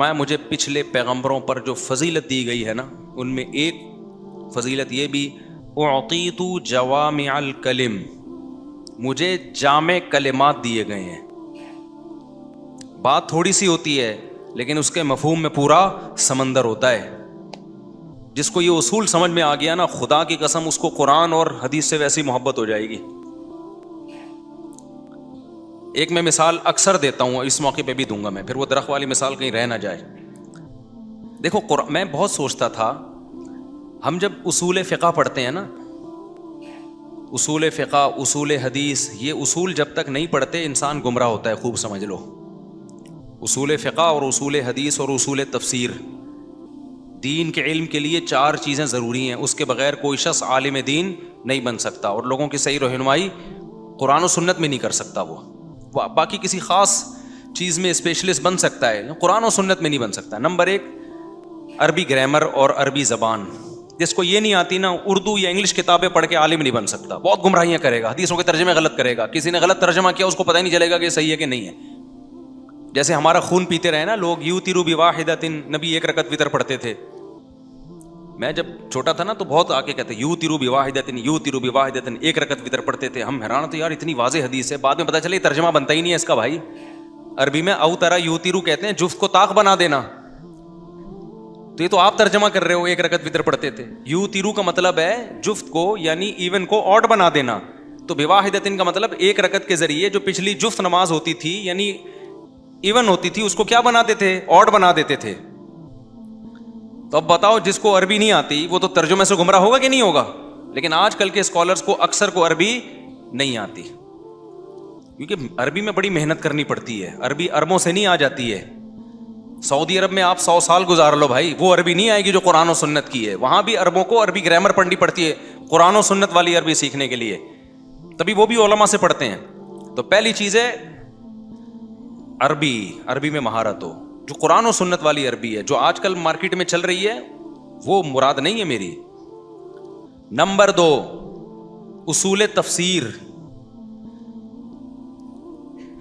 فرمایا مجھے پچھلے پیغمبروں پر جو فضیلت دی گئی ہے نا، ان میں ایک فضیلت یہ بھی، اعطیت جوامع الکلم، مجھے جامع کلمات دیے گئے ہیں. بات تھوڑی سی ہوتی ہے لیکن اس کے مفہوم میں پورا سمندر ہوتا ہے. جس کو یہ اصول سمجھ میں آ گیا نا، خدا کی قسم اس کو قرآن اور حدیث سے ویسی محبت ہو جائے گی. ایک میں مثال اکثر دیتا ہوں، اس موقع پہ بھی دوں گا میں، پھر وہ درخت والی مثال کہیں رہ نہ جائے. دیکھو میں بہت سوچتا تھا، ہم جب اصول فقہ پڑھتے ہیں نا، اصول فقہ، اصول حدیث، یہ اصول جب تک نہیں پڑھتے انسان گمراہ ہوتا ہے. خوب سمجھ لو، اصول فقہ اور اصول حدیث اور اصول تفسیر، دین کے علم کے لیے 4 چیزیں ضروری ہیں. اس کے بغیر کوئی شخص عالم دین نہیں بن سکتا، اور لوگوں کی صحیح رہنمائی قرآن و سنت میں نہیں کر سکتا. وہ باقی کسی خاص چیز میں اسپیشلسٹ بن سکتا ہے، قرآن و سنت میں نہیں بن سکتا. نمبر 1 عربی گرامر اور عربی زبان. جس کو یہ نہیں آتی نا، اردو یا انگلش کتابیں پڑھ کے عالم نہیں بن سکتا، بہت گمراہیاں کرے گا، حدیثوں کے ترجمے غلط کرے گا. کسی نے غلط ترجمہ کیا اس کو پتہ ہی نہیں چلے گا کہ صحیح ہے کہ نہیں ہے. جیسے ہمارا خون پیتے رہے نا لوگ، یوترو بواحدۃ، نبی 1 رکعت وتر پڑھتے تھے. میں جب چھوٹا تھا نا تو بہت آ کے کہتے یوترو بواحدۃ، یوترو بواحدۃ، 1 رکعت وتر پڑھتے تھے. ہم حیران تھے یار اتنی واضح حدیث ہے. بعد میں پتہ چلا یہ ترجمہ بنتا ہی نہیں ہے اس کا بھائی. عربی میں اوترا یوترو کہتے ہیں جفت کو طاق بنا دینا. تو یہ تو آپ ترجمہ کر رہے ہو 1 رکعت وتر پڑھتے تھے. یوترو کا مطلب ہے جفت کو یعنی ایون کو آڈ بنا دینا. تو بواحدۃ کا مطلب 1 رکعت کے ذریعے جو پچھلی جفت نماز ہوتی تھی یعنی ایون ہوتی تھی اس کو کیا بنا دیتے تھے؟ آڈ بنا دیتے تھے. تو اب بتاؤ جس کو عربی نہیں آتی وہ تو ترجمے سے گمراہ ہوگا کہ نہیں ہوگا؟ لیکن آج کل کے اسکالرس کو اکثر کو عربی نہیں آتی، کیونکہ عربی میں بڑی محنت کرنی پڑتی ہے. عربی اربوں سے نہیں آ جاتی ہے. سعودی عرب میں آپ 100 سال گزار لو بھائی، وہ عربی نہیں آئے گی جو قرآن و سنت کی ہے. وہاں بھی عربوں کو عربی گرامر پڑھنی پڑتی ہے قرآن و سنت والی عربی سیکھنے کے لیے، تبھی وہ بھی علماء سے پڑھتے ہیں. تو پہلی چیز ہے عربی میں مہارت ہو. جو قرآن و سنت والی عربی ہے جو آج کل مارکیٹ میں چل رہی ہے وہ مراد نہیں ہے میری. نمبر 2 اصول تفسیر،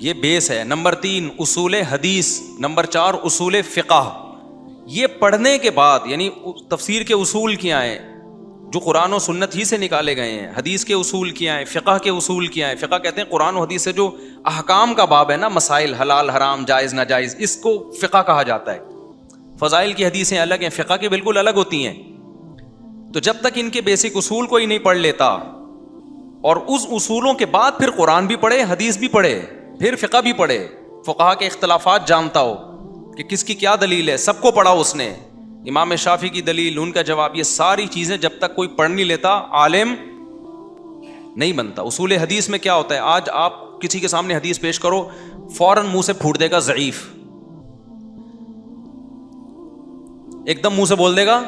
یہ بیس ہے. نمبر 3 اصول حدیث. نمبر 4 اصول فقہ. یہ پڑھنے کے بعد یعنی تفسیر کے اصول کیا ہیں جو قرآن و سنت ہی سے نکالے گئے ہیں، حدیث کے اصول کیا ہیں، فقہ کے اصول کیا ہیں. فقہ کہتے ہیں قرآن و حدیث سے جو احکام کا باب ہے نا، مسائل حلال حرام جائز ناجائز، اس کو فقہ کہا جاتا ہے. فضائل کی حدیثیں الگ ہیں، فقہ کی بالکل الگ ہوتی ہیں. تو جب تک ان کے بیسک اصول کو ہی نہیں پڑھ لیتا اور اس اصولوں کے بعد پھر قرآن بھی پڑھے، حدیث بھی پڑھے، پھر فقہ بھی پڑھے، فقہا کے اختلافات جانتا ہو کہ کس کی کیا دلیل ہے، سب کو پڑھا اس نے، امام شافعی کی دلیل، ان کا جواب، یہ ساری چیزیں جب تک کوئی پڑھ نہیں لیتا عالم نہیں بنتا. اصول حدیث میں کیا ہوتا ہے، آج آپ کسی کے سامنے حدیث پیش کرو فوراً منہ سے پھوٹ دے گا ضعیف، ایک دم منہ سے بول دے گا.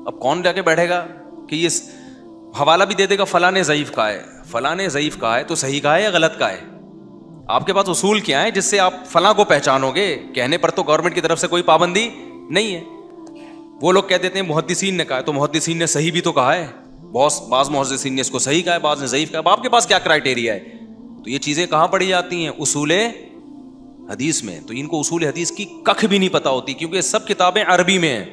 اب کون جا کے بیٹھے گا کہ یہ حوالہ بھی دے دے گا فلاں نے ضعیف کہا ہے، فلاں نے ضعیف کہا ہے تو صحیح کہا ہے یا غلط کہا ہے؟ آپ کے پاس اصول کیا ہے جس سے آپ فلاں کو پہچانو گے؟ کہنے پر تو گورنمنٹ کی طرف سے کوئی پابندی نہیں ہے. وہ لوگ کہہ دیتے ہیں محدثین نے کہا ہے، تو محدثین نے صحیح بھی تو کہا ہے، بعض محدثین نے اس کو صحیح کہا ہے، بعض نے ضعیف کہا ہے. اب آپ کے پاس کیا کرائٹیریا ہے؟ تو یہ چیزیں کہاں پڑھی جاتی ہیں؟ اصول حدیث میں. تو ان کو اصول حدیث کی ککھ بھی نہیں پتہ ہوتی کیونکہ سب کتابیں عربی میں ہیں.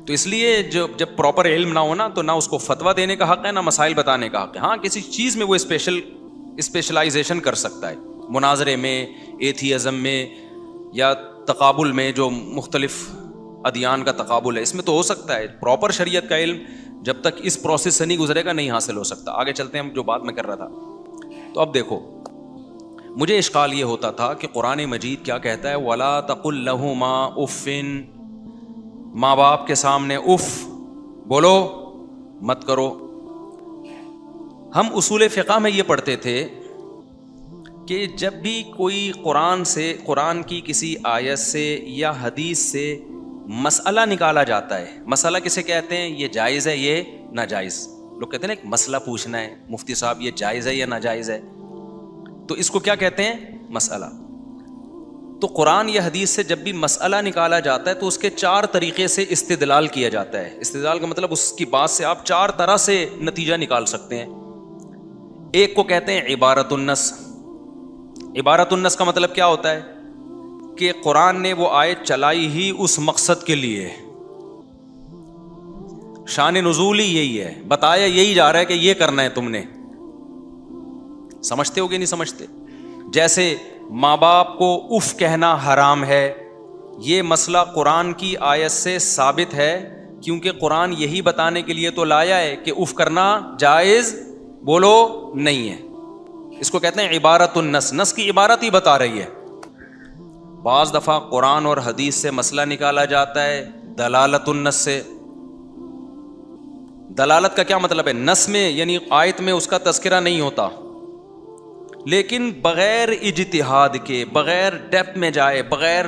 تو اس لیے جب پراپر علم نہ ہونا تو نہ اس کو فتویٰ دینے کا حق ہے نہ مسائل بتانے کا حق ہے. ہاں کسی چیز میں وہ اسپیشلائزیشن کر سکتا ہے، مناظرے میں، ایتھیزم میں یا تقابل میں، جو مختلف ادیان کا تقابل ہے اس میں تو ہو سکتا ہے. پراپر شریعت کا علم جب تک اس پروسیس سے نہیں گزرے گا نہیں حاصل ہو سکتا. آگے چلتے ہیں، ہم جو بات میں کر رہا تھا. تو اب دیکھو مجھے اشکال یہ ہوتا تھا کہ قرآن مجید کیا کہتا ہے، وَلَا تَقُلْ لَهُمَا اُفٍّ، ماں باپ کے سامنے اف بولو مت کرو. ہم اصول فقہ میں یہ پڑھتے تھے کہ جب بھی کوئی قرآن کی کسی آیت سے یا حدیث سے مسئلہ نکالا جاتا ہے، مسئلہ کسے کہتے ہیں؟ یہ جائز ہے، یہ ناجائز. لوگ کہتے ہیں نا ایک مسئلہ پوچھنا ہے مفتی صاحب، یہ جائز ہے یا ناجائز ہے، تو اس کو کیا کہتے ہیں؟ مسئلہ. تو قرآن یا حدیث سے جب بھی مسئلہ نکالا جاتا ہے تو اس کے 4 طریقے سے استدلال کیا جاتا ہے. استدلال کا مطلب اس کی بات سے آپ 4 طرح سے نتیجہ نکال سکتے ہیں. ایک کو کہتے ہیں عبارت النص. عبارت النص کا مطلب کیا ہوتا ہے کہ قرآن نے وہ آیت چلائی ہی اس مقصد کے لیے. شان نزول ہی یہی ہے, بتایا یہی جا رہا ہے کہ یہ کرنا ہے تم نے. سمجھتے ہو کہ نہیں سمجھتے؟ جیسے ماں باپ کو اف کہنا حرام ہے, یہ مسئلہ قرآن کی آیت سے ثابت ہے, کیونکہ قرآن یہی بتانے کے لیے تو لایا ہے کہ اف کرنا جائز بولو نہیں ہے. اس کو کہتے ہیں عبارت النص, نص کی عبارت ہی بتا رہی ہے. بعض دفعہ قرآن اور حدیث سے مسئلہ نکالا جاتا ہے دلالت النص سے. دلالت کا کیا مطلب ہے؟ نص میں یعنی آیت میں اس کا تذکرہ نہیں ہوتا, لیکن بغیر اجتہاد کے, بغیر ڈیپتھ میں جائے, بغیر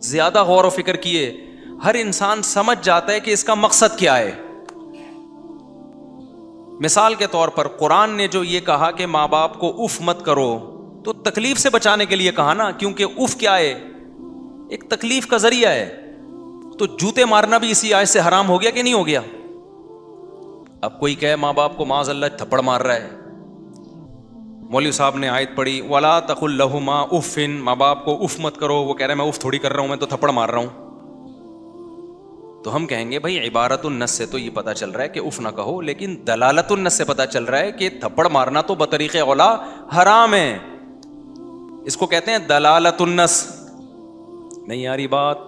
زیادہ غور و فکر کیے, ہر انسان سمجھ جاتا ہے کہ اس کا مقصد کیا ہے. مثال کے طور پر قرآن نے جو یہ کہا کہ ماں باپ کو اف مت کرو, تو تکلیف سے بچانے کے لیے کہا نا, کیونکہ اف کیا ہے؟ ایک تکلیف کا ذریعہ ہے. تو جوتے مارنا بھی اسی آیت سے حرام ہو گیا کہ نہیں ہو گیا؟ اب کوئی کہے ماں باپ کو معاذ اللہ تھپڑ مار رہا ہے, مولوی صاحب نے آیت پڑھی وَلَا تَقُلْ لَهُمَا اُفٍّ, ماں باپ کو اف مت کرو, وہ کہہ رہے ہیں میں اف تھوڑی کر رہا ہوں, میں تو تھپڑ مار رہا ہوں. تو ہم کہیں گے بھائی عبارت النص سے تو یہ پتہ چل رہا ہے کہ اف نہ کہو, لیکن دلالت النص سے پتہ چل رہا ہے کہ تھپڑ مارنا تو بطریق اولا حرام ہے. اس کو کہتے ہیں دلالت النص. نہیں آ رہی بات؟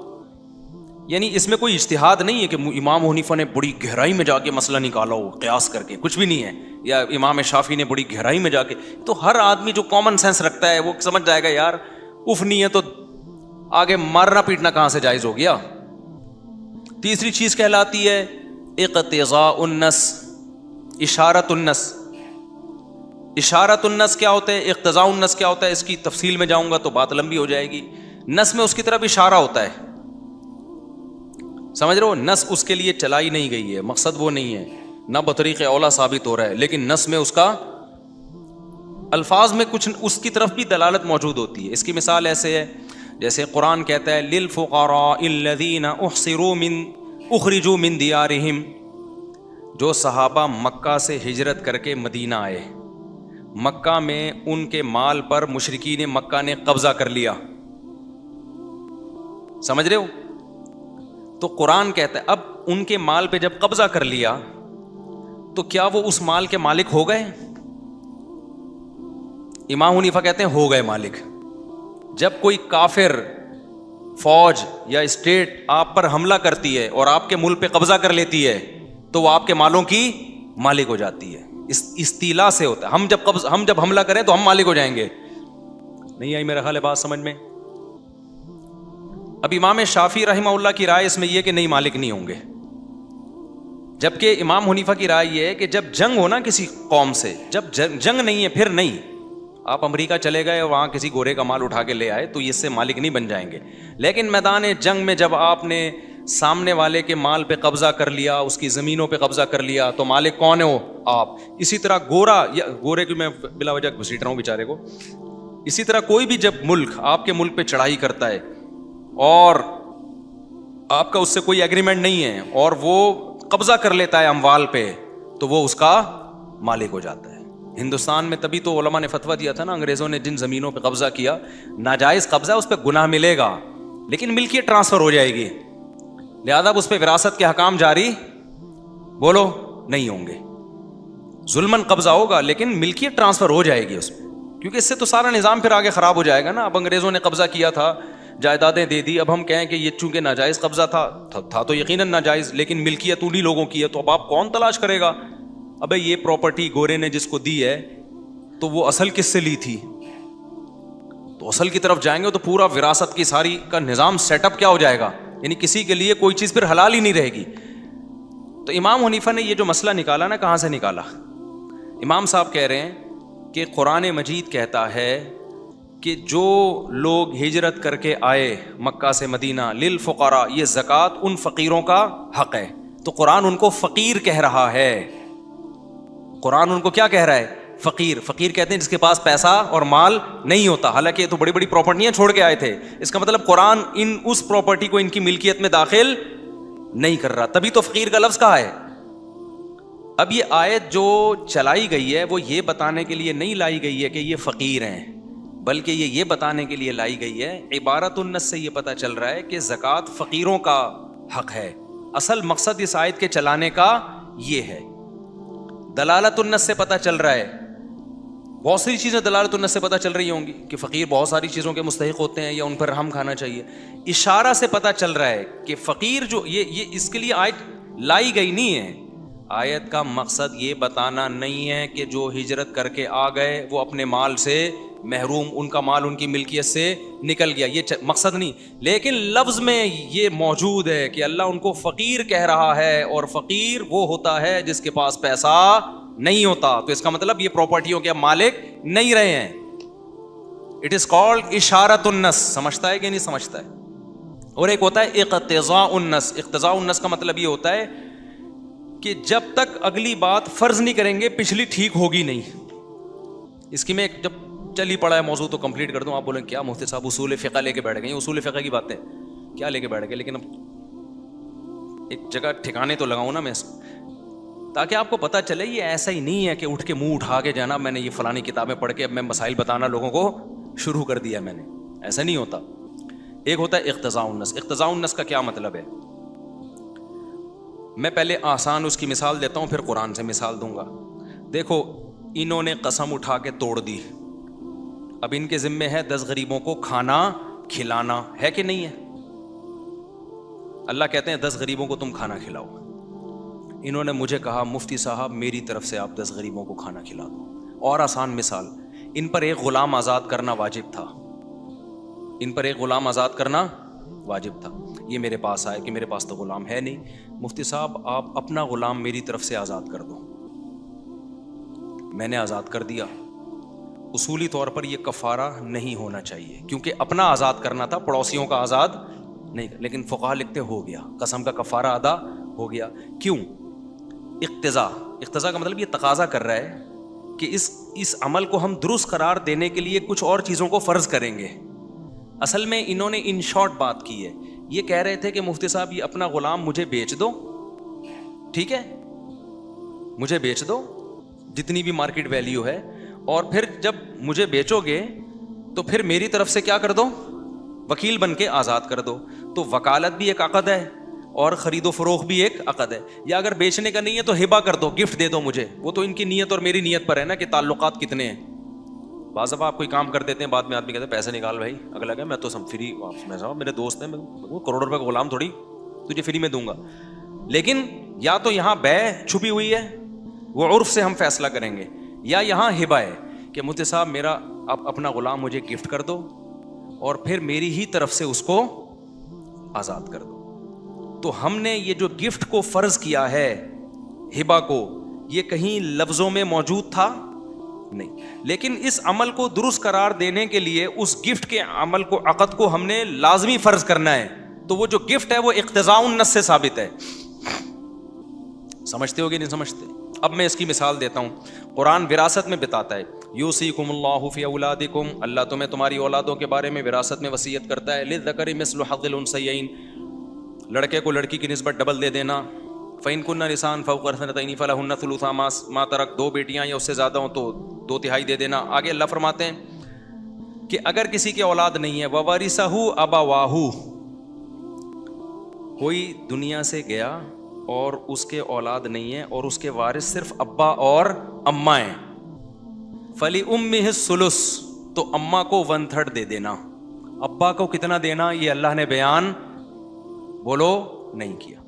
یعنی اس میں کوئی اجتہاد نہیں ہے کہ امام حنیفہ نے بڑی گہرائی میں جا کے مسئلہ نکالا ہو قیاس کر کے, کچھ بھی نہیں ہے, یا امام شافعی نے بڑی گہرائی میں جا کے. تو ہر آدمی جو کامن سینس رکھتا ہے وہ سمجھ جائے گا یار اف نہیں ہے تو آگے مارنا پیٹنا کہاں سے جائز ہو گیا. تیسری چیز کہلاتی ہے اقتضاء النص, اشارت النص. اشارت النص کیا ہوتا ہے, اقتضاء النص کیا ہوتا ہے, اس کی تفصیل میں جاؤں گا تو بات لمبی ہو جائے گی. نص میں اس کی طرف اشارہ ہوتا ہے, سمجھ رہے ہو؟ نص اس کے لیے چلائی نہیں گئی ہے, مقصد وہ نہیں ہے, نہ بطریق اولا ثابت ہو رہا ہے, لیکن نص میں اس کا الفاظ میں کچھ اس کی طرف بھی دلالت موجود ہوتی ہے. اس کی مثال ایسے ہے جیسے قرآن کہتا ہے لِلْفُقَرَاءِ الَّذِينَ اُخْرِجُوا مِن دِيَارِهِمْ, جو صحابہ مکہ سے ہجرت کر کے مدینہ آئے, مکہ میں ان کے مال پر مشرکین مکہ نے قبضہ کر لیا. سمجھ رہے ہو؟ تو قرآن کہتا ہے اب ان کے مال پہ جب قبضہ کر لیا تو کیا وہ اس مال کے مالک ہو گئے؟ امام حنیفہ کہتے ہیں ہو گئے مالک. جب کوئی کافر فوج یا اسٹیٹ آپ پر حملہ کرتی ہے اور آپ کے ملک پہ قبضہ کر لیتی ہے تو وہ آپ کے مالوں کی مالک ہو جاتی ہے. استیلا سے ہوتا ہے. ہم جب حملہ کریں تو ہم مالک ہو جائیں گے. نہیں آئی میرا خیال ہے بات سمجھ میں؟ اب امام شافعی رحمہ اللہ کی رائے اس میں یہ کہ نہیں مالک نہیں ہوں گے, جبکہ امام حنیفہ کی رائے یہ ہے کہ جب جنگ ہو نا کسی قوم سے, جب جنگ نہیں ہے پھر نہیں. آپ امریکہ چلے گئے اور وہاں کسی گورے کا مال اٹھا کے لے آئے تو اس سے مالک نہیں بن جائیں گے, لیکن میدان جنگ میں جب آپ نے سامنے والے کے مال پہ قبضہ کر لیا, اس کی زمینوں پہ قبضہ کر لیا, تو مالک کون ہو؟ آپ. اسی طرح گورے کی میں بلا وجہ گھسیٹ رہا ہوں بیچارے کو. اسی طرح کوئی بھی جب ملک آپ کے ملک پہ چڑھائی کرتا ہے اور آپ کا اس سے کوئی ایگریمنٹ نہیں ہے اور وہ قبضہ کر لیتا ہے اموال پہ, تو وہ اس کا مالک ہو جاتا ہے. ہندوستان میں تبھی تو علماء نے فتویٰ دیا تھا نا, انگریزوں نے جن زمینوں پہ قبضہ کیا, ناجائز قبضہ, اس پہ گناہ ملے گا لیکن ملکیت ٹرانسفر ہو جائے گی, لہذا اس پہ وراثت کے حکام جاری بولو نہیں ہوں گے. ظلماً قبضہ ہوگا لیکن ملکیت ٹرانسفر ہو جائے گی اس پہ, کیونکہ اس سے تو سارا نظام پھر آگے خراب ہو جائے گا نا. اب انگریزوں نے قبضہ کیا تھا, جائیدادیں دے دی, اب ہم کہیں کہ یہ چونکہ ناجائز قبضہ تھا تو یقیناً ناجائز, لیکن ملکیت انہی لوگوں کی ہے, تو اب آپ کون تلاش کرے گا؟ ابے یہ پراپرٹی گورے نے جس کو دی ہے تو وہ اصل کس سے لی تھی؟ تو اصل کی طرف جائیں گے تو پورا وراثت کی ساری کا نظام سیٹ اپ کیا ہو جائے گا, یعنی کسی کے لیے کوئی چیز پھر حلال ہی نہیں رہے گی. تو امام حنیفہ نے یہ جو مسئلہ نکالا نا, کہاں سے نکالا؟ امام صاحب کہہ رہے ہیں کہ قرآن مجید کہتا ہے کہ جو لوگ ہجرت کر کے آئے مکہ سے مدینہ, للفقراء, یہ زکوٰۃ ان فقیروں کا حق ہے. تو قرآن ان کو فقیر کہہ رہا ہے. قرآن ان کو کیا کہہ رہا ہے؟ فقیر. فقیر کہتے ہیں جس کے پاس پیسہ اور مال نہیں ہوتا, حالانکہ یہ تو بڑی بڑی پراپرٹیاں چھوڑ کے آئے تھے. اس کا مطلب قرآن اس پراپرٹی کو ان کی ملکیت میں داخل نہیں کر رہا, تبھی تو فقیر کا لفظ کہا ہے. اب یہ آیت جو چلائی گئی ہے وہ یہ بتانے کے لیے نہیں لائی گئی ہے کہ یہ فقیر ہیں, بلکہ یہ بتانے کے لیے لائی گئی ہے. عبارت النص سے یہ پتہ چل رہا ہے کہ زکوٰۃ فقیروں کا حق ہے. اصل مقصد اس آیت کے چلانے کا یہ ہے. دلالت النص سے پتہ چل رہا ہے, بہت ساری چیزیں دلالت النص سے پتہ چل رہی ہوں گی کہ فقیر بہت ساری چیزوں کے مستحق ہوتے ہیں یا ان پر رحم کھانا چاہیے. اشارہ سے پتہ چل رہا ہے کہ فقیر جو یہ اس کے لیے آیت لائی گئی نہیں ہے. آیت کا مقصد یہ بتانا نہیں ہے کہ جو ہجرت کر کے آ گئے وہ اپنے مال سے محروم, ان کا مال ان کی ملکیت سے نکل گیا, یہ مقصد نہیں. لیکن لفظ میں یہ موجود ہے کہ اللہ ان کو فقیر کہہ رہا ہے, اور فقیر وہ ہوتا ہے جس کے پاس پیسہ نہیں ہوتا. تو اس کا مطلب یہ پراپرٹیوں کے مالک نہیں رہے ہیں. اٹ از کالڈ اشارت النص. سمجھتا ہے کہ نہیں سمجھتا ہے؟ اور ایک ہوتا ہے اقتضاء النص. اقتضاء النص کا مطلب یہ ہوتا ہے کہ جب تک اگلی بات فرض نہیں کریں گے پچھلی ٹھیک ہوگی نہیں. اس کی میں جب چل ہی پڑا ہے موضوع تو کمپلیٹ کر دوں. آپ بولیں کیا مفتی صاحب اصول فقہ لے کے بیٹھ گئے, اصول فقہ کی باتیں کیا لے کے بیٹھ گئے. لیکن اب ایک جگہ ٹھکانے تو لگاؤں نا میں, تاکہ آپ کو پتہ چلے یہ ایسا ہی نہیں ہے کہ اٹھ کے منہ اٹھا کے جانا میں نے یہ فلانی کتابیں پڑھ کے اب میں مسائل بتانا لوگوں کو شروع کر دیا میں نے. ایسا نہیں ہوتا. ایک ہوتا ہے اقتضاء النص. اقتضاء النص کا کیا مطلب ہے؟ میں پہلے آسان اس کی مثال دیتا ہوں, پھر قرآن سے مثال دوں گا. دیکھو, انہوں نے قسم اٹھا کے توڑ دی, اب ان کے ذمے ہے 10 غریبوں کو کھانا کھلانا, ہے کہ نہیں ہے؟ اللہ کہتے ہیں 10 غریبوں کو تم کھانا کھلاؤ. انہوں نے مجھے کہا مفتی صاحب میری طرف سے آپ 10 غریبوں کو کھانا کھلا دو. اور آسان مثال, ان پر ایک غلام آزاد کرنا واجب تھا. ان پر ایک غلام آزاد کرنا واجب تھا. یہ میرے پاس آئے کہ میرے پاس تو غلام ہے نہیں, مفتی صاحب آپ اپنا غلام میری طرف سے آزاد کر دو. میں نے آزاد کر دیا. اصولی طور پر یہ کفارہ نہیں ہونا چاہیے کیونکہ اپنا آزاد کرنا تھا, پڑوسیوں کا آزاد نہیں. لیکن فقہا لکھتے ہو گیا, قسم کا کفارہ ادا ہو گیا. کیوں؟ اقتضاء. اقتضاء کا مطلب یہ تقاضا کر رہا ہے کہ اس عمل کو ہم درست قرار دینے کے لیے کچھ اور چیزوں کو فرض کریں گے. اصل میں انہوں نے ان شارٹ بات کی ہے. یہ کہہ رہے تھے کہ مفتی صاحب یہ اپنا غلام مجھے بیچ دو, ٹھیک ہے, مجھے بیچ دو جتنی بھی مارکیٹ ویلیو ہے, اور پھر جب مجھے بیچو گے تو پھر میری طرف سے کیا کر دو, وکیل بن کے آزاد کر دو. تو وکالت بھی ایک عقد ہے اور خرید و فروخت بھی ایک عقد ہے. یا اگر بیچنے کا نہیں ہے تو ہبہ کر دو, گفٹ دے دو مجھے. وہ تو ان کی نیت اور میری نیت پر ہے نا کہ تعلقات کتنے ہیں. بعض دفعہ آپ کوئی کام کر دیتے ہیں, بعد میں آدمی کہتے ہیں پیسے نکال بھائی, اگلا کہ میں تو سب فری, میں صاحب میرے دوست ہیں, وہ کروڑ روپے کا غلام تھوڑی تجھے فری میں دوں گا. لیکن یا تو یہاں بیع چھپی ہوئی ہے, وہ عرف سے ہم فیصلہ کریں گے, یا یہاں ہبہ ہے کہ مفتی صاحب میرا اپنا غلام مجھے گفٹ کر دو اور پھر میری ہی طرف سے اس کو آزاد کر دو. تو ہم نے یہ جو گفٹ کو فرض کیا ہے, ہبہ کو, یہ کہیں لفظوں میں موجود تھا نہیں. لیکن اس عمل کو درست قرار دینے کے لیے اس گفٹ کے عمل کو, عقد کو ہم نے لازمی فرض کرنا ہے. تو وہ جو گفٹ ہے وہ اقتضاء النص سے ثابت ہے. سمجھتے ہو کہ نہیں سمجھتے؟ اب میں اس کی مثال دیتا ہوں. قرآن وراثت میں بتاتا ہے, یوصیکم اللہ فی اولادکم, اللہ تمہیں تمہاری اولادوں کے بارے میں وراثت میں وصیت کرتا ہے. للذکر مثل حظ الانثیین, لڑکے کو لڑکی کی نسبت ڈبل دے دینا. فإن كن نساء فوق اثنتين فلهن ثلثا ما ترك, 2 بیٹیاں یا اس سے زیادہ ہوں تو 2/3 دے دینا. آگے اللہ فرماتے ہیں کہ اگر کسی کی اولاد نہیں ہے, وورثه ابواہ, کوئی دنیا سے گیا اور اس کے اولاد نہیں ہے اور اس کے وارث صرف ابا اور اماں ہیں, فلأمہ الثلث, تو اماں کو 1/3 دے دینا. ابا کو کتنا دینا یہ اللہ نے بیان بولو نہیں کیا.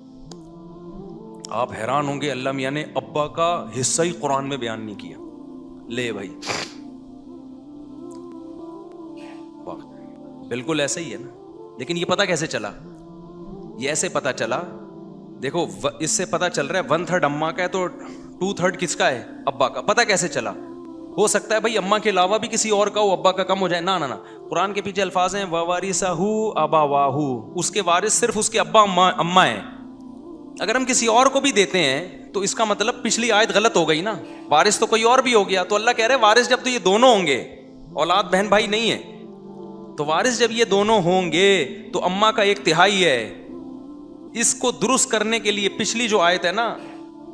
آپ حیران ہوں گے, اللہ میاں نے ابا کا حصہ ہی قرآن میں بیان نہیں کیا. لے بھائی, بالکل ایسا ہی ہے نا. لیکن یہ پتہ کیسے چلا؟ یہ ایسے پتہ چلا, دیکھو اس سے پتہ چل رہا ہے 1/3 اماں کا ہے تو 2/3 کس کا ہے, ابا کا. پتہ کیسے چلا؟ ہو سکتا ہے بھائی اماں کے علاوہ بھی کسی اور کا ہو, ابا کا کم ہو جائے. نہ قرآن کے پیچھے الفاظ ہیں ووارثہ ابواہ, اس کے وارث صرف اس کے ابا اماں ہیں. اگر ہم کسی اور کو بھی دیتے ہیں تو اس کا مطلب پچھلی آیت غلط ہو گئی نا, وارث تو کوئی اور بھی ہو گیا. تو اللہ کہہ رہے ہیں وارث جب تو یہ دونوں ہوں گے, اولاد بہن بھائی نہیں ہے, تو وارث جب یہ دونوں ہوں گے تو اماں کا 1/3 ہے. اس کو درست کرنے کے لیے پچھلی جو آیت ہے نا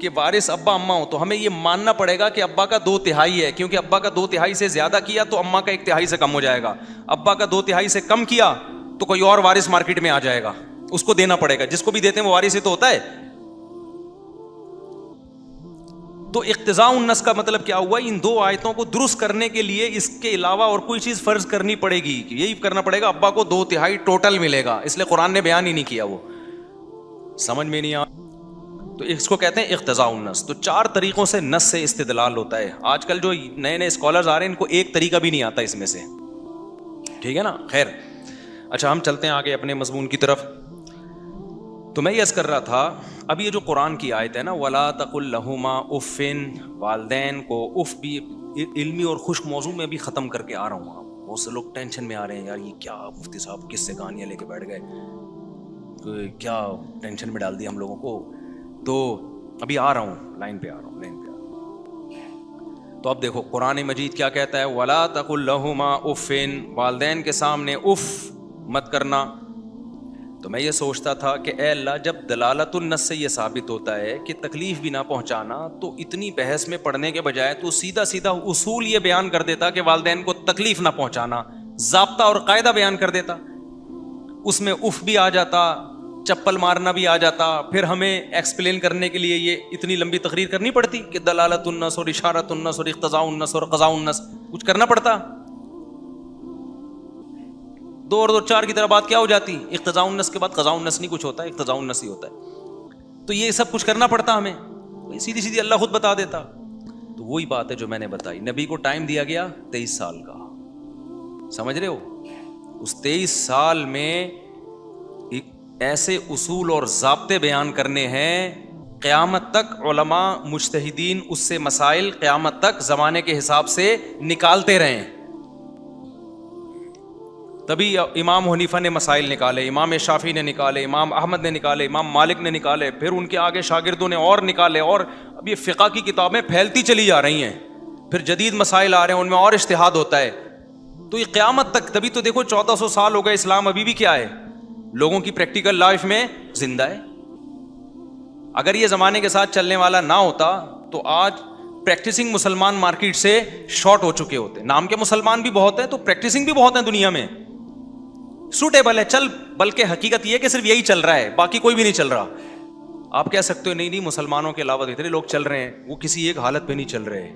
کہ وارث ابا اماں ہو تو ہمیں یہ ماننا پڑے گا کہ ابا کا 2/3 ہے, کیونکہ ابا کا 2/3 سے زیادہ کیا تو اماں کا 1/3 سے کم ہو جائے گا. ابا کا 2/3 سے کم کیا تو کوئی اور وارث مارکیٹ میں آ جائے گا, اس کو دینا پڑے گا. جس کو بھی دیتے ہیں وہ وارث ہی تو ہوتا ہے. تو اقتضاء النص کا مطلب کیا ہوا؟ ان 2 آیتوں کو درست کرنے کے لیے اس کے علاوہ اور کوئی چیز فرض کرنی پڑے گی. یہی کرنا پڑے گا, ابا کو 2/3 ٹوٹل ملے گا, اس لیے قرآن نے بیان ہی نہیں کیا. وہ سمجھ میں نہیں آ, تو اس کو کہتے ہیں اقتضاء النص. تو 4 طریقوں سے نص سے استدلال ہوتا ہے. آج کل جو نئے نئے اسکالرز آ رہے ہیں ان کو ایک طریقہ بھی نہیں آتا اس میں سے, ٹھیک ہے نا. خیر, اچھا ہم چلتے ہیں آگے اپنے مضمون کی طرف. تو میں یہ عرض کر رہا تھا, اب یہ جو قرآن کی آیت ہے نا, وَلَا تَقُلْ لَهُمَا اُفٍّ, والدین کو اف بھی علمی اور خشک موضوع میں بھی ختم کر کے آ رہا ہوں. بہت سے لوگ ٹینشن میں آ رہے ہیں, یار یہ کیا مفتی صاحب کس سے کہانیاں لے کے بیٹھ گئے, کیا ٹینشن میں ڈال دیا ہم لوگوں کو. تو ابھی آ رہا ہوں, لائن پہ آ رہا ہوں. تو اب دیکھو قرآن مجید کیا کہتا ہے, وَلَا تَقُلْ لَهُمَا اُفٍّ, والدین کے سامنے اف مت کرنا. تو میں یہ سوچتا تھا کہ اے اللہ, جب دلالت النص سے یہ ثابت ہوتا ہے کہ تکلیف بھی نہ پہنچانا, تو اتنی بحث میں پڑھنے کے بجائے تو سیدھا سیدھا اصول یہ بیان کر دیتا کہ والدین کو تکلیف نہ پہنچانا, ضابطہ اور قاعدہ بیان کر دیتا. اس میں اف بھی آ جاتا, چپل مارنا بھی آ جاتا, پھر ہمیں ایکسپلین کرنے کے لیے یہ اتنی لمبی تقریر کرنی پڑتی کہ دلالت النص اور اشارت النص اور اقتضاء النص اور قضاء النص کچھ کرنا پڑتا. 2 اور 2 4 کی طرح بات کیا ہو جاتی, اقتضاء النص کے بعد قضاء النص نہیں کچھ ہوتا, اقتضاء النص ہی ہوتا ہے. تو یہ سب کچھ کرنا پڑتا ہمیں, سیدھی سیدھی اللہ خود بتا دیتا. تو وہی بات ہے جو میں نے بتائی, نبی کو ٹائم دیا گیا 23 سال کا, سمجھ رہے ہو. اس 23 سال میں ایسے اصول اور ضابطے بیان کرنے ہیں, قیامت تک علماء مجتہدین اس سے مسائل قیامت تک زمانے کے حساب سے نکالتے رہے. تبھی امام حنیفہ نے مسائل نکالے, امام شافعی نے نکالے, امام احمد نے نکالے, امام مالک نے نکالے, پھر ان کے آگے شاگردوں نے اور نکالے, اور اب یہ فقہ کی کتابیں پھیلتی چلی جا رہی ہیں, پھر جدید مسائل آ رہے ہیں, ان میں اور اجتہاد ہوتا ہے. تو یہ قیامت تک, تبھی تو دیکھو 1400 سال ہو گئے, اسلام ابھی بھی کیا ہے, لوگوں کی پریکٹیکل لائف میں زندہ ہے. اگر یہ زمانے کے ساتھ چلنے والا نہ ہوتا تو آج پریکٹسنگ مسلمان مارکیٹ سے شارٹ ہو چکے ہوتے. نام کے مسلمان بھی بہت ہیں تو پریکٹسنگ بھی بہت ہیں دنیا میں, سوٹیبل ہے چل, بلکہ حقیقت یہ کہ صرف یہی چل رہا ہے, باقی کوئی بھی نہیں چل رہا. آپ کہہ سکتے ہو نہیں مسلمانوں کے علاوہ اتنے لوگ چل رہے ہیں, وہ کسی ایک حالت پہ نہیں چل رہے.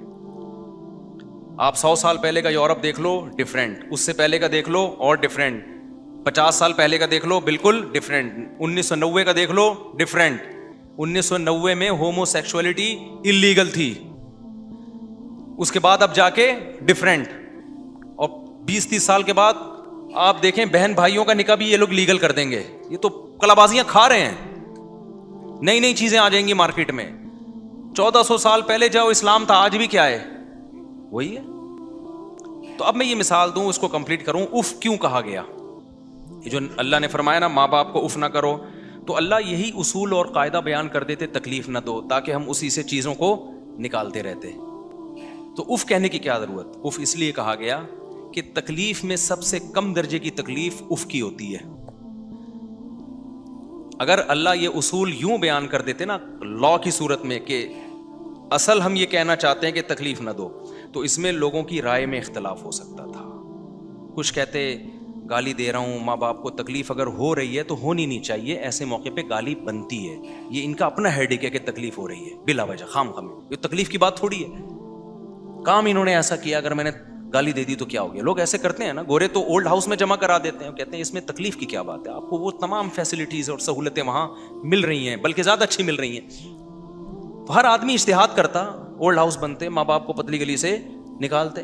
آپ 100 سال پہلے کا یورپ دیکھ لو ڈفرینٹ, اس سے پہلے کا دیکھ لو اور ڈفرینٹ, 50 سال پہلے کا دیکھ لو بالکل ڈفرینٹ, 1990 کا دیکھ لو ڈفرینٹ. 1990 میں ہومو سیکشولیٹی انلیگل تھی, اس کے بعد اب جا کے ڈفرینٹ, اور 20-30 سال کے بعد آپ دیکھیں بہن بھائیوں کا نکاح بھی یہ لوگ لیگل کر دیں گے. یہ تو کلابازیاں کھا رہے ہیں, نئی نئی چیزیں آ جائیں گی مارکیٹ میں. 1400 سال پہلے جو اسلام تھا آج بھی کیا ہے, وہی ہے. تو اب میں یہ مثال دوں, اس کو کمپلیٹ کروں. اف کیوں کہا گیا, یہ جو اللہ نے فرمایا نا ماں باپ کو اف نہ کرو, تو اللہ یہی اصول اور قاعدہ بیان کر دیتے تکلیف نہ دو, تاکہ ہم اسی سے چیزوں کو نکالتے رہتے. تو اف کہنے کی کیا ضرورت, اف اس لیے کہا گیا کہ تکلیف میں سب سے کم درجے کی تکلیف اف کی ہوتی ہے. اگر اللہ یہ اصول یوں بیان کر دیتے نا لا کی صورت میں کہ اصل ہم یہ کہنا چاہتے ہیں کہ تکلیف نہ دو, تو اس میں لوگوں کی رائے میں اختلاف ہو سکتا تھا. کچھ کہتے گالی دے رہا ہوں, ماں باپ کو تکلیف اگر ہو رہی ہے تو ہونی نہیں چاہیے, ایسے موقع پہ گالی بنتی ہے, یہ ان کا اپنا ہیڈیک ہے کہ تکلیف ہو رہی ہے بلا وجہ خام خام, یہ تکلیف کی بات تھوڑی ہے. کام انہوں نے ایسا کیا, اگر میں نے گالی دے دی تو کیا ہو گیا. لوگ ایسے کرتے ہیں نا, گورے تو اولڈ ہاؤس میں جمع کرا دیتے ہیں, کہتے ہیں اس میں تکلیف کی کیا بات ہے, آپ کو وہ تمام فیسلٹیز اور سہولتیں وہاں مل رہی ہیں, بلکہ زیادہ اچھی مل رہی ہیں. تو ہر آدمی اجتہاد کرتا, اولڈ ہاؤس بنتے, ماں باپ کو پتلی گلی سے نکالتے,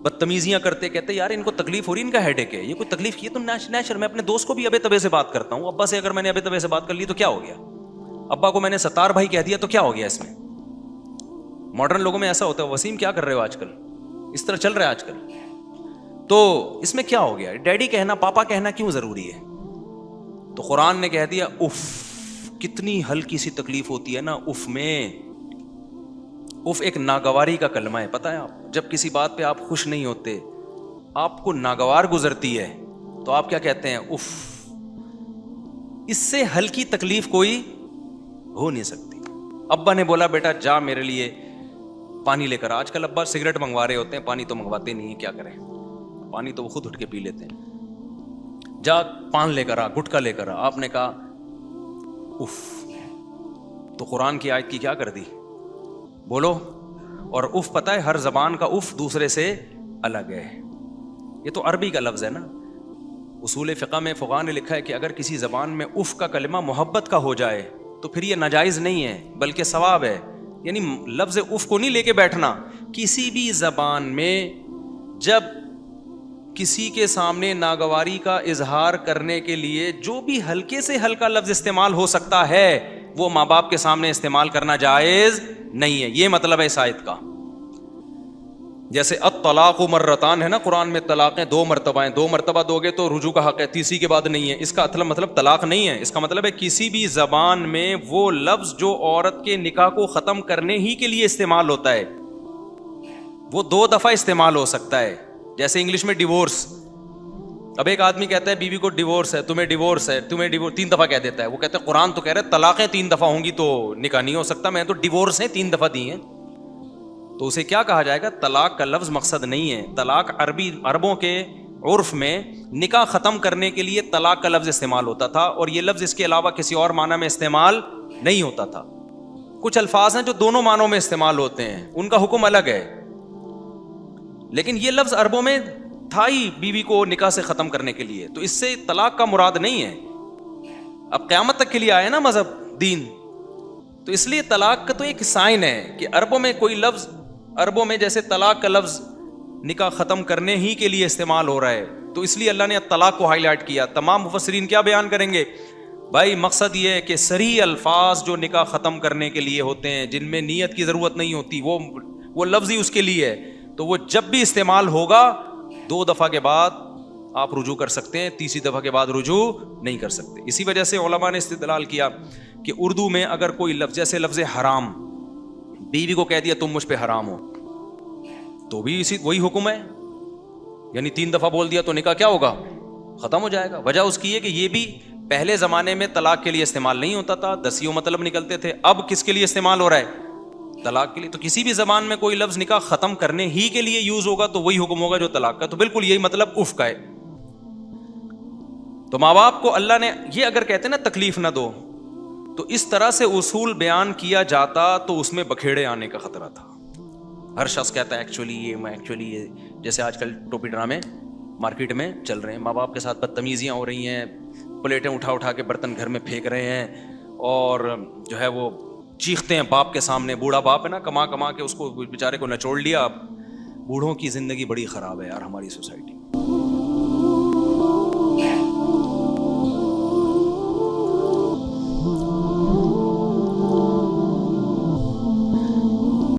بدتمیزیاں کرتے, کہتے یار ان کو تکلیف ہو رہی, ان کا ہیڈیک ہے, یہ کوئی تکلیف کی ہے تو نیچر. میں اپنے دوست کو بھی ابے تبے سے بات کرتا ہوں, ابا سے اگر میں نے ابے تبے سے بات کر لی تو کیا ہو گیا, ابا کو میں نے ستار بھائی کہہ دیا تو کیا ہو گیا. اس میں ماڈرن لوگوں میں ایسا ہوتا ہے, وسیم کیا کر رہے ہو آج کل, اس طرح چل رہا ہے آج کل. تو اس میں کیا ہو گیا, ڈیڈی کہنا پاپا کہنا کیوں ضروری ہے. تو قرآن نے کہہ دیا اف, کتنی ہلکی سی تکلیف ہوتی ہے نا اف میں. اف ایک ناگواری کا کلمہ ہے, پتہ ہے آپ, جب کسی بات پہ آپ خوش نہیں ہوتے, آپ کو ناگوار گزرتی ہے, تو آپ کیا کہتے ہیں اف. اس سے ہلکی تکلیف کوئی ہو نہیں سکتی. ابا نے بولا بیٹا جا میرے لیے پانی لے کر. آج کل ابا سگریٹ منگوا رہے ہوتے ہیں, پانی تو منگواتے نہیں ہیں, کیا کریں, پانی تو وہ خود اٹھ کے پی لیتے ہیں. جا پان لے کر آ, گٹکا لے کر آ. آپ نے کہا اف, تو قرآن کی آیت کی کیا کر دی, بولو. اور اف پتہ ہے ہر زبان کا اف دوسرے سے الگ ہے, یہ تو عربی کا لفظ ہے نا. اصول فقہ میں فقہاء نے لکھا ہے کہ اگر کسی زبان میں اف کا کلمہ محبت کا ہو جائے تو پھر یہ ناجائز نہیں ہے بلکہ ثواب ہے. یعنی لفظ اف کو نہیں لے کے بیٹھنا. کسی بھی زبان میں جب کسی کے سامنے ناگواری کا اظہار کرنے کے لیے جو بھی ہلکے سے ہلکا لفظ استعمال ہو سکتا ہے وہ ماں باپ کے سامنے استعمال کرنا جائز نہیں ہے. یہ مطلب ہے اس آیت کا. جیسے الطلاق مرتان ہے نا, قرآن میں طلاقیں 2 مرتبہ ہیں, 2 مرتبہ دو گے تو رجوع کا حق ہے, تیسری کے بعد نہیں ہے. اس کا اصل مطلب طلاق نہیں ہے, اس کا مطلب ہے کسی بھی زبان میں وہ لفظ جو عورت کے نکاح کو ختم کرنے ہی کے لیے استعمال ہوتا ہے وہ 2 دفعہ استعمال ہو سکتا ہے. جیسے انگلش میں ڈیورس, اب ایک آدمی کہتا ہے بیوی کو ڈیورس ہے, تمہیں ڈیورس ہے, تمہیں ڈیورس 3 دفعہ کہہ دیتا ہے. وہ کہتا ہے قرآن تو کہہ رہا ہے طلاقیں 3 دفعہ ہوں گی تو نکاح نہیں ہو سکتا, میں تو ڈیورس ہیں 3 دفعہ دی ہیں. تو اسے کیا کہا جائے گا, طلاق کا لفظ مقصد نہیں ہے. طلاق عربوں کے عرف میں نکاح ختم کرنے کے لیے طلاق کا لفظ استعمال ہوتا تھا, اور یہ لفظ اس کے علاوہ کسی اور معنی میں استعمال نہیں ہوتا تھا. کچھ الفاظ ہیں جو دونوں معنوں میں استعمال ہوتے ہیں, ان کا حکم الگ ہے, لیکن یہ لفظ عربوں میں تھا ہی بیوی کو نکاح سے ختم کرنے کے لیے, تو اس سے طلاق کا مراد نہیں ہے. اب قیامت تک کے لیے آیا نا مذہب دین, تو اس لیے طلاق کا تو ایک سائن ہے کہ عربوں میں کوئی لفظ, عربوں میں جیسے طلاق کا لفظ نکاح ختم کرنے ہی کے لیے استعمال ہو رہا ہے, تو اس لیے اللہ نے طلاق کو ہائی لائٹ کیا. تمام مفسرین کیا بیان کریں گے بھائی, مقصد یہ ہے کہ صریح الفاظ جو نکاح ختم کرنے کے لیے ہوتے ہیں, جن میں نیت کی ضرورت نہیں ہوتی, وہ لفظ ہی اس کے لیے ہے, تو وہ جب بھی استعمال ہوگا 2 دفعہ کے بعد آپ رجوع کر سکتے ہیں, تیسری دفعہ کے بعد رجوع نہیں کر سکتے. اسی وجہ سے علماء نے استدلال کیا کہ اردو میں اگر کوئی لفظ, جیسے لفظ حرام, بیوی کو کہہ دیا تم مجھ پہ حرام ہو, تو بھی وہی حکم ہے. یعنی 3 دفعہ بول دیا تو نکاح کیا ہوگا, ختم ہو جائے گا. وجہ اس کی ہے کہ یہ بھی پہلے زمانے میں طلاق کے لیے استعمال نہیں ہوتا تھا, 10 مطلب نکلتے تھے. اب کس کے لیے استعمال ہو رہا ہے, طلاق کے لیے. تو کسی بھی زبان میں کوئی لفظ نکاح ختم کرنے ہی کے لیے یوز ہوگا تو وہی حکم ہوگا جو طلاق کا. تو بالکل یہی مطلب اف کا ہے. تو ماں باپ کو اللہ نے یہ اگر کہتے نا تکلیف نہ دو, تو اس طرح سے اصول بیان کیا جاتا تو اس میں بکھیڑے آنے کا خطرہ تھا. ہر شخص کہتا ہے ایکچولی یہ, جیسے آج کل ٹوپی ڈرامے مارکیٹ میں چل رہے ہیں, ماں باپ کے ساتھ بدتمیزیاں ہو رہی ہیں, پلیٹیں اٹھا کے برتن گھر میں پھینک رہے ہیں, اور جو ہے وہ چیختے ہیں باپ کے سامنے. بوڑھا باپ ہے نا, کما کے اس کو بیچارے کو نچوڑ لیا. بوڑھوں کی زندگی بڑی خراب ہے یار ہماری سوسائٹی.